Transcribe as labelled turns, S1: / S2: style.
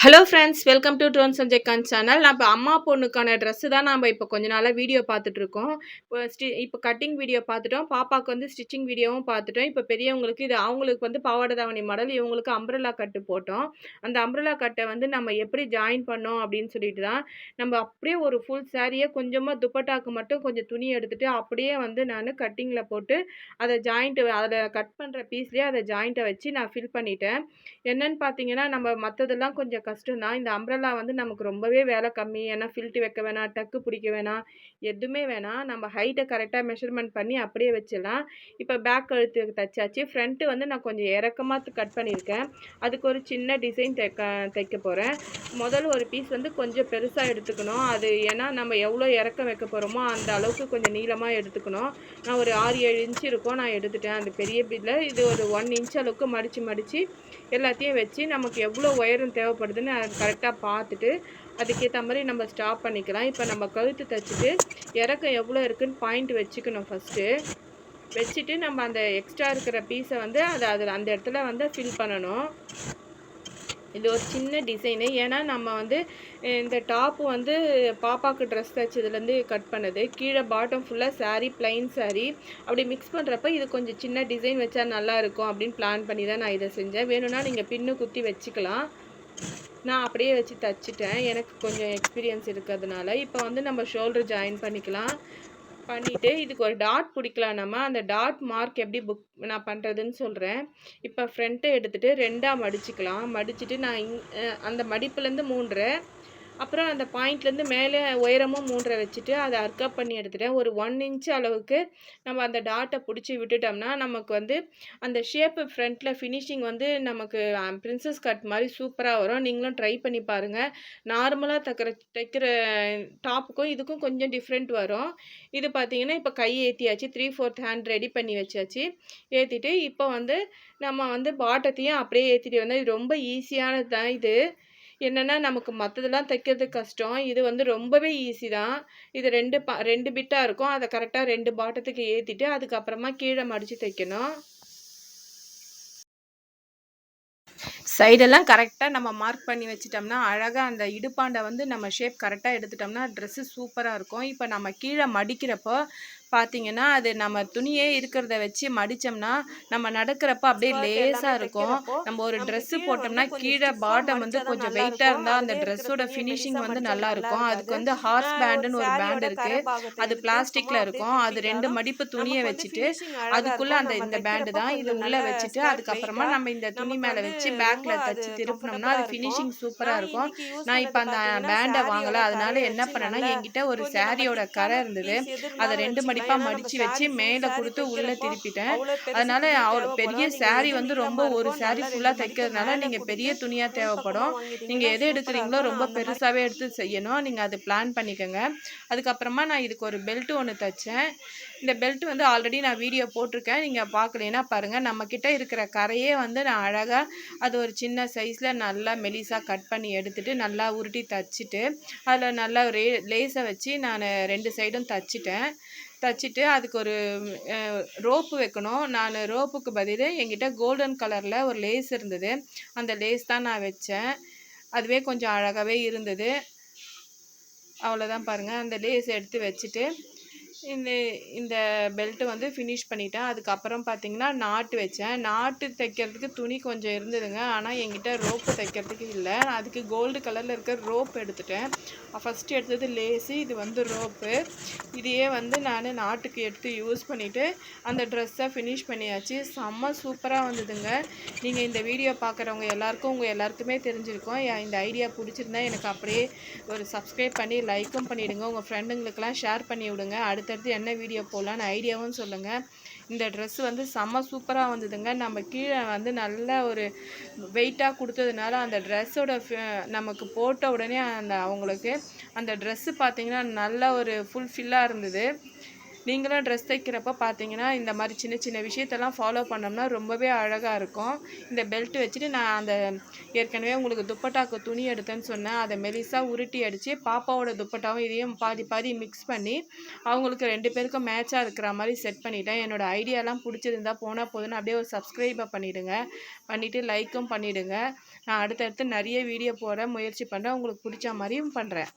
S1: Hello friends, welcome to drone Sanjay Khan channel. நம்ம அம்மா பொண்ணுக்கான dress தான் நம்ம இப்போ கொஞ்ச நாளாக வீடியோ பார்த்துட்ருக்கோம். இப்போ கட்டிங் வீடியோ பார்த்துட்டோம். பாப்பாவுக்கு வந்து ஸ்டிச்சிங் வீடியோவும் பார்த்துட்டோம். இப்போ பெரியவங்களுக்கு இது அவங்களுக்கு வந்து பாவாடை தாவணி மாடல், இவங்களுக்கு அம்ப்ரெல்லா கட்டு போட்டோம். அந்த அம்ப்ரெல்லா கட்டை வந்து நம்ம எப்படி ஜாயின் பண்ணோம் அப்படின்னு சொல்லிட்டு தான் நம்ம அப்படியே ஒரு ஃபுல் சாரியை கொஞ்சமாக துப்பட்டாக்கு மட்டும் கொஞ்சம் துணி எடுத்துகிட்டு அப்படியே வந்து நான் கட்டிங்கில் போட்டு அதை அதில் கட் பண்ணுற பீஸ்லேயே அதை ஜாயிண்ட்டை வச்சு நான் ஃபில் பண்ணிட்டேன். என்னன்னு பார்த்தீங்கன்னா, நம்ம மத்ததெல்லாம் கொஞ்சம் கஷ்டம் தான். இந்த அம்ப்ரெல்லா வந்து நமக்கு ரொம்பவே வேலை கம்மி. ஏன்னா ஃபில்ட் வைக்க வேணாம், டக்கு பிடிக்க வேணாம், எதுவுமே வேணாம். நம்ம ஹைட்டை கரெக்டாக மெஷர்மெண்ட் பண்ணி அப்படியே வச்சிடலாம். இப்போ பேக் கழுத்து தச்சாச்சு. ஃப்ரண்ட்டு வந்து நான் கொஞ்சம் இறக்கமாக கட் பண்ணியிருக்கேன். அதுக்கு ஒரு சின்ன டிசைன் தைக்க போகிறேன். முதல் ஒரு பீஸ் வந்து கொஞ்சம் பெருசாக எடுத்துக்கணும். அது ஏன்னா நம்ம எவ்வளோ இறக்கம் வைக்க போகிறோமோ அந்த அளவுக்கு கொஞ்சம் நீளமாக எடுத்துக்கணும். நான் ஒரு 6-7 இன்ச்சு இருக்கும், நான் எடுத்துட்டேன். அந்த பெரிய பீஸில் இது ஒரு 1 இன்ச் அளவுக்கு மடித்து எல்லாத்தையும் வச்சு நமக்கு எவ்வளோ உயரம் தேவைப்படுதுன்னு அது கரெக்டாக பார்த்துட்டு அதுக்கேற்ற மாதிரி நம்ம ஸ்டாப் பண்ணிக்கலாம். இப்போ நம்ம கழுத்து தைச்சிட்டு இறக்கம் எவ்வளோ இருக்குதுன்னு பாயிண்ட் வச்சுக்கணும். ஃபஸ்ட்டு வச்சுட்டு நம்ம அந்த எக்ஸ்ட்ரா இருக்கிற பீஸை வந்து அதில் அந்த இடத்துல வந்து ஃபில் பண்ணணும். இது ஒரு சின்ன டிசைனு. ஏன்னா நம்ம வந்து இந்த டாப்பு வந்து பாப்பாவுக்கு ட்ரெஸ் தைச்சதுலேருந்து கட் பண்ணது. கீழே பாட்டம் ஃபுல்லாக சாரீ, ப்ளைன் சாரீ அப்படி மிக்ஸ் பண்ணுறப்ப இது கொஞ்சம் சின்ன டிசைன் வச்சா நல்லாயிருக்கும் அப்படின்னு பிளான் பண்ணி தான் நான் இதை செஞ்சேன். வேணும்னா நீங்கள் பின்னு குத்தி வச்சுக்கலாம். நான் அப்படியே வச்சு தைச்சிட்டேன், எனக்கு கொஞ்சம் எக்ஸ்பீரியன்ஸ் இருக்கிறதுனால. இப்போ வந்து நம்ம ஷோல்டர் ஜாயின் பண்ணிக்கலாம். பண்ணிவிட்டு இதுக்கு ஒரு டாட் பிடிக்கலாம். நம்ம அந்த டாட் மார்க் எப்படி நான் பண்ணுறதுன்னு சொல்கிறேன். இப்போ ஃப்ரண்ட்டை எடுத்துகிட்டு 2ஆக மடிச்சுக்கலாம். மடிச்சுட்டு நான் அந்த மடிப்புலேருந்து 3 அப்புறம் அந்த பாயிண்ட்லேருந்து மேலே உயரமும் 3 வச்சுட்டு அதை அர்க்கப் பண்ணி எடுத்துட்டேன். ஒரு 1 இன்ச் அளவுக்கு நம்ம அந்த டாட்டை பிடிச்சி விட்டுட்டோம்னா நமக்கு வந்து அந்த ஷேப்பு ஃப்ரண்ட்டில் ஃபினிஷிங் வந்து நமக்கு பிரின்சஸ் கட் மாதிரி சூப்பராக வரும். நீங்களும் ட்ரை பண்ணி பாருங்கள். நார்மலாக தைக்கிற டாப்புக்கும் இதுக்கும் கொஞ்சம் டிஃப்ரெண்ட் வரும். இது பார்த்தீங்கன்னா இப்போ கை ஏற்றியாச்சு. 3/4 ஹேண்ட் ரெடி பண்ணி வச்சாச்சு. ஏற்றிட்டு இப்போ வந்து நம்ம வந்து பாட்டத்தையும் அப்படியே ஏற்றிட்டு வந்தால் இது ரொம்ப ஈஸியானது தான். இது என்னென்னா நமக்கு மற்றதெல்லாம் தைக்கிறது கஷ்டம். இது வந்து ரொம்பவே ஈஸி தான். இது 2 பிட்டாக இருக்கும். அதை கரெக்டாக 2 பாட்டத்துக்கு ஏற்றிட்டு அதுக்கப்புறமா கீழே மடித்து தைக்கணும். சைடெல்லாம் கரெக்டாக நம்ம மார்க் பண்ணி வச்சிட்டோம்னா அழகாக அந்த இடுப்பாண்டை வந்து நம்ம ஷேப் கரெக்டாக எடுத்துட்டோம்னா ட்ரெஸ்ஸு சூப்பராக இருக்கும். இப்போ நம்ம கீழே மடிக்கிறப்போ பார்த்தீங்கன்னா அது நம்ம துணியே இருக்கிறத வச்சு மடித்தோம்னா நம்ம நடக்கிறப்ப அப்படியே லேஸாக இருக்கும். நம்ம ஒரு ட்ரெஸ்ஸு போட்டோம்னா கீழே பாட்டம் வந்து கொஞ்சம் வெயிட்டாக இருந்தால் அந்த ட்ரெஸ்ஸோட ஃபினிஷிங் வந்து நல்லாயிருக்கும். அதுக்கு வந்து ஹார்ஸ் பேண்டுன்னு ஒரு பேண்ட் இருக்குது. அது பிளாஸ்டிக்கில் இருக்கும். அது 2 மடிப்பு துணியை வச்சுட்டு அதுக்குள்ளே இந்த பேண்டு தான் இது உள்ளே வச்சுட்டு அதுக்கப்புறமா நம்ம இந்த துணி மேலே வச்சு பேக்கில் தச்சு திருப்பினோம்னா அது ஃபினிஷிங் சூப்பராக இருக்கும். நான் இப்போ அந்த பேண்டை வாங்கலை, அதனால என்ன பண்ணேன்னா என்கிட்ட ஒரு சாரியோட கரை இருந்தது. அதை 2 மடிப்பாக மடித்து வச்சு மேலே கொடுத்து உள்ளே திருப்பிட்டேன். அதனால பெரிய சாரி வந்து ரொம்ப ஒரு சாரி ஃபுல்லாக தைக்கிறதுனால நீங்கள் பெரிய துணியாக தேவைப்படும். நீங்கள் எது எடுக்கிறீங்களோ ரொம்ப பெருசாகவே எடுத்து செய்யணும். நீங்கள் அது பிளான் பண்ணிக்கோங்க. அதுக்கப்புறமா நான் இதுக்கு ஒரு பெல்ட் ஒன்று தைச்சேன். இந்த பெல்ட் வந்து ஆல்ரெடி நான் வீடியோ போட்டிருக்கேன். நீங்கள் பார்க்கலைன்னா பாருங்கள். நம்மக்கிட்ட இருக்கிற கரையே வந்து நான் அழகாக அது ஒரு சின்ன சைஸில் நல்லா மெலிசாக கட் பண்ணி எடுத்துகிட்டு நல்லா உருட்டி தைச்சிட்டு அதில் நல்லா லேஸை வச்சு நான் 2 சைடும் தைச்சிட்டு அதுக்கு ஒரு ரோப்பு வைக்கணும். நான் ரோப்புக்கு பதில் என்கிட்ட கோல்டன் கலரில் ஒரு லேஸ் இருந்தது. அந்த லேஸ் தான் நான் வச்சேன். அதுவே கொஞ்சம் அழகாகவே இருந்தது. அவ்வளோதான் பாருங்கள். அந்த லேஸ் எடுத்து வச்சுட்டு இந்த பெல்ட்டு வந்து ஃபினிஷ் பண்ணிட்டேன். அதுக்கப்புறம் பார்த்திங்கன்னா நாட்டு வச்சேன். நாட்டு தைக்கிறதுக்கு துணி கொஞ்சம் இருந்ததுங்க. ஆனால் என்கிட்ட ரோப்பு தைக்கிறதுக்கு இல்லை. அதுக்கு கோல்டு கலரில் இருக்கிற ரோப் எடுத்துட்டேன். ஃபஸ்ட்டு எடுத்தது லேஸு, இது வந்து ரோப்பு. இதையே வந்து நான் நாட்டுக்கு எடுத்து யூஸ் பண்ணிவிட்டு அந்த ட்ரெஸ்ஸை ஃபினிஷ் பண்ணியாச்சு. செம்ம சூப்பராக வந்ததுங்க. நீங்கள் இந்த வீடியோ பார்க்குறவங்க உங்கள் எல்லாருக்குமே தெரிஞ்சிருக்கும். இந்த ஐடியா பிடிச்சிருந்தா எனக்கு அப்படியே ஒரு சப்ஸ்கிரைப் பண்ணி லைக்கும் பண்ணிவிடுங்க. உங்கள் ஃப்ரெண்டுங்களுக்கெல்லாம் ஷேர் பண்ணி விடுங்க. அடுத்தடுத்து என்ன வீடியோ போடலான்னு ஐடியாவும் சொல்லுங்கள். இந்த ட்ரெஸ் வந்து செம்ம சூப்பராக வந்ததுங்க. நம்ம கீழே வந்து நல்ல ஒரு வெயிட்டாக கொடுத்ததுனால அந்த ட்ரெஸ்ஸோட நமக்கு போட்ட உடனே அவங்களுக்கு அந்த ட்ரெஸ்ஸு பார்த்திங்கன்னா நல்ல ஒரு ஃபுல்ஃபில்லாக இருந்தது. நீங்களும் ட்ரெஸ் தைக்கிறப்ப பார்த்தீங்கன்னா இந்த மாதிரி சின்ன சின்ன விஷயத்தெல்லாம் ஃபாலோ பண்ணோம்னா ரொம்பவே அழகாக இருக்கும். இந்த பெல்ட் வச்சுட்டு நான் அந்த ஏற்கனவே உங்களுக்கு துப்பட்டாக்கு துணி எடுத்தேன்னு சொன்னேன். அதை மெலிசாக உருட்டி அடித்து பாப்பாவோட துப்பட்டாவும் இதையும் பாதி மிக்ஸ் பண்ணி அவங்களுக்கு 2 பேருக்கும் மேட்சாக இருக்கிற மாதிரி செட் பண்ணிட்டேன். என்னோடய ஐடியாலாம் பிடிச்சிருந்தா போதுன்னு அப்படியே ஒரு சப்ஸ்கிரைபை பண்ணிவிடுங்க. பண்ணிவிட்டு லைக்கும் பண்ணிவிடுங்க. நான் அடுத்தடுத்து நிறைய வீடியோ போட முயற்சி பண்ணுறேன். உங்களுக்கு பிடிச்ச மாதிரியும் பண்ணுறேன்.